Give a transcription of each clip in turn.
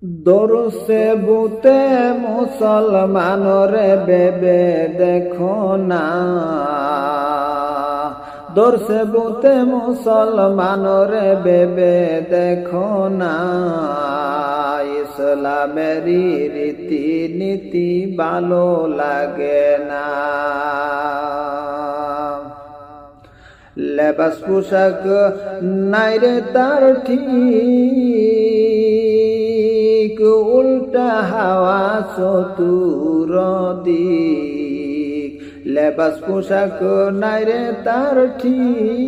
দরসে বুতে মুসলমানরে বেবে দেখো না, দরসে বুতে মুসলমানরে বেবে দেখো না, ইসলামেরই রীতি নীতি ভালো লাগে না। লেবাস পোশাক নাইরে তার ঠিক, উল্টা হাওয়া চতুর্দিক। লেবাস পোশাক নাইরে তার ঠিক,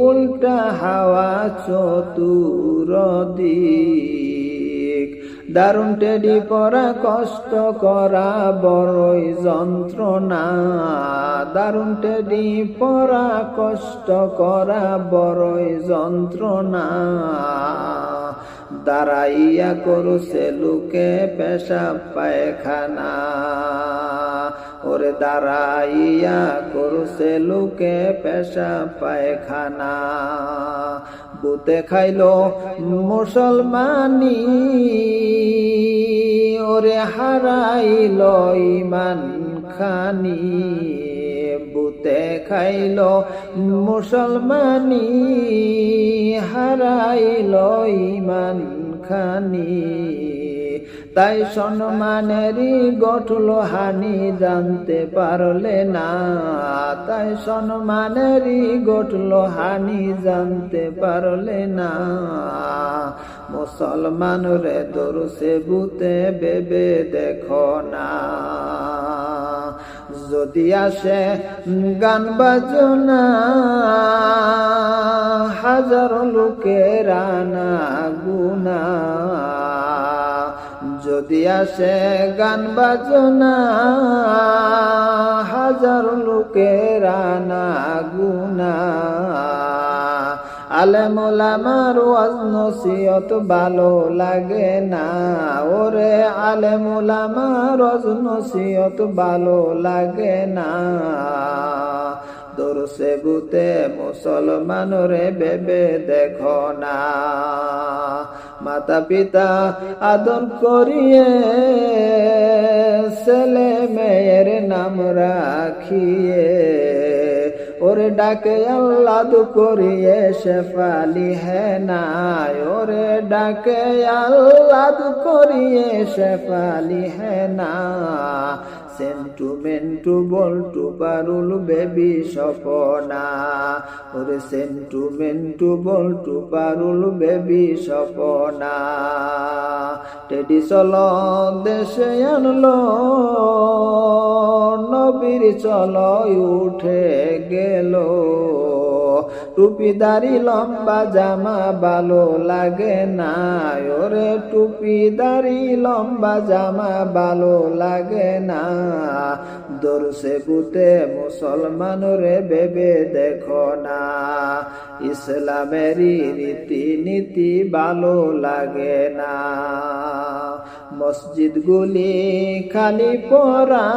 উল্টা হাওয়া চতুর্দিক। দারুণ টেডি পরা কষ্ট করা বড়ই যন্ত্রণা, দারুণ টেডি পরা কষ্ট করা বড়ই যন্ত্রণা। দাঁড়াইয়া করছে লোকে পেশাব পায়খানা, ওরে দাঁড়াইয়া করছে লোকে পেশাব পায়খানা। বুতে খাইলো মুসলমানি, ওরে হারাইল ইমান খানি। বুতে খাইল মুসলমানি, হারাইল ইমান খানি। তাই সম্মানেরই গঠল হানি জানতে পারলে না, তাই সম্মানেরই গঠল হানি জানতে পারলে না। মুসলমান রে দরসে বুতে বেবে দেখো না, যদি আসে গান বাজনা হাজারো লোকের আনা গুনা। যদি আসে গান বাজনা হাজারো লোকের আনা গুনা। আলেম ওলামার ওয়াজ নসিহত ভালো লাগে না, ওরে আলেম ওলামার ওয়াজ নসিহত ভালো লাগে না। দরসে বুতে মুসলমানরে বেবে দেখো না, মাতা পিতা আদর করিয়ে ছেলে মেয়ের নাম রাখিয়ে, ওরে ডাকে আল্লাহ করিয়ে শেফালি হ্যাঁ না, ওরে ডাকে আল্লাহ করিয়ে শেফালি হ্যাঁ না। সেন্টুমেন্টু বল্টু পারুল বেবি সপনা, ওরে সেন্টুমেন্টু বল্টু পারুল বেবি সপনা। টেডি চল দেশে আনলো নবীর চল উঠে গেল। টুপিদারি লম্বা জামা ভালো লাগে না, ওরে টুপিদারি লম্বা জামা ভালো লাগে না। দরসে বুতে মুসলমান রে বেবে দেখো না, ইসলামেরই রীতি নীতি ভালো লাগে না। মসজিদ গুলি খালি পড়া,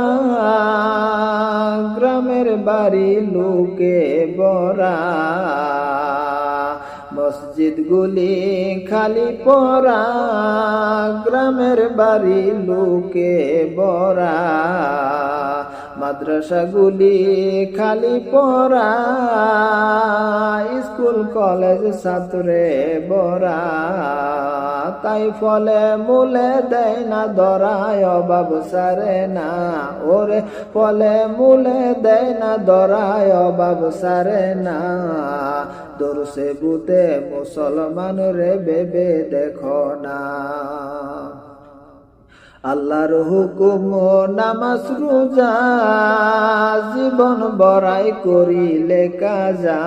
গ্রামের বাড়ি লোকে বরা। মসজিদ গুলি খালি পড়া, গ্রামের বাড়ি লোকে বরা। মাদ্রাসা গুলি খালি পড়া, স্কুল কলেজ ছাত্রে বরা। তাই ফলে মূলে দেয় না ধরায় অভাব সারে না, ওরে ফলে মূলে দেয় না ধরায় অভাব সারে না। দরসে বুতে মুসলমান রে বেবে দেখো না, আল্লাহর হুকুম নামাজ রোজা জীবন বড়াই করিলে কাজা।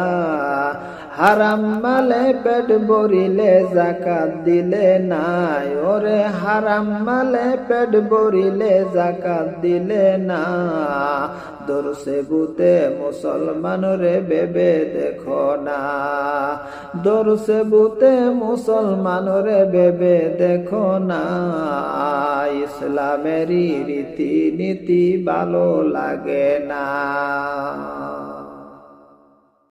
হারাম মালে পেট ভরিলে যাকাত দিলে নাই, ওরে হারাম মালে পেট ভরিলে যাকাত দিলে না। দরসে বুতে মুসলমান রে বেবে দেখো না, দরসে বুতে মুসলমান রে বেবে দেখো না। ইসলামেরই রীতি নীতি ভালো লাগে না।